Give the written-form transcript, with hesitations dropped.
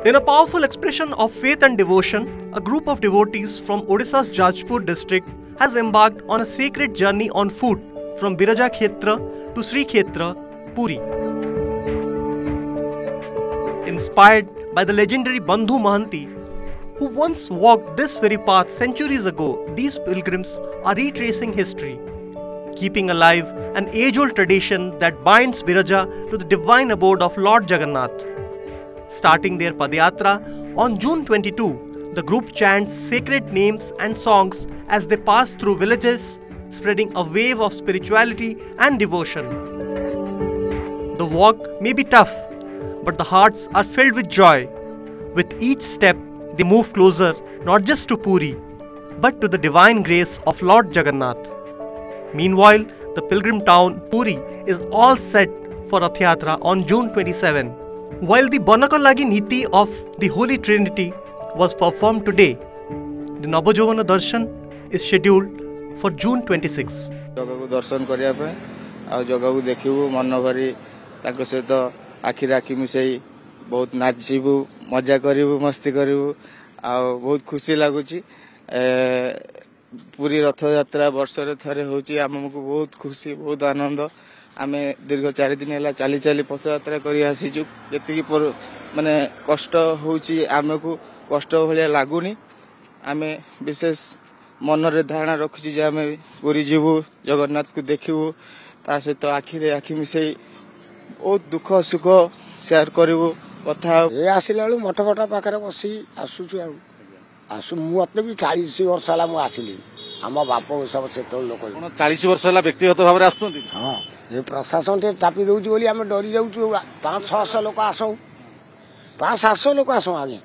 In a powerful expression of faith and devotion, a group of devotees from Odisha's Jajpur district has embarked on a sacred journey on foot from Biraja Kshetra to Sri Kshetra, Puri. Inspired by the legendary Bandhu Mahanti, who once walked this very path centuries ago, these pilgrims are retracing history, keeping alive an age-old tradition that binds Biraja to the divine abode of Lord Jagannath. Starting their Padayatra on June 22, the group chants sacred names and songs as they pass through villages, spreading a wave of spirituality and devotion. The walk may be tough, but the hearts are filled with joy. With each step, they move closer not just to Puri, but to the divine grace of Lord Jagannath. Meanwhile, the pilgrim town Puri is all set for Rath Yatra on June 27. While the Banakalagi Niti of the Holy Trinity was performed today, the Nabojovana Darshan is scheduled for June 26. जगह को दर्शन करिया पे आ जगह को देखिबू मन भरी ताको सहित आखि राखि मिसई बहुत नाचिबू मजा करिबू मस्ती करिबू आ बहुत खुशी लागुची पूरी रथ यात्रा वर्ष रे थरे होची हमको बहुत खुशी बहुत आनंद आमे दीर्घ 4 दिन हैला चाली चाली पथ यात्रा करी आसीजु जति माने कष्ट होची आमको कष्ट भलिया लागुनी आमे विशेष मन रे धारणा रखिछि जे आमे पुरी जीवु जगन्नाथ को देखिबु ता सहित आखि रे आखि मिसई बहुत दुख सुख शेयर करिवु कथा ए आसिला मठ फटा पाखरे बसी आसुछु आसु मते भी 40 वर्ष होला मु आसिली हम बाप सब सेतो लोक 40 वर्ष होला व्यक्तिगत भाव रे आछुंती हां ए प्रशासन ते चापी दउची बोली हम डरी जाउछु 500-600 लोक आसौ 500-700 लोक आसौ आगे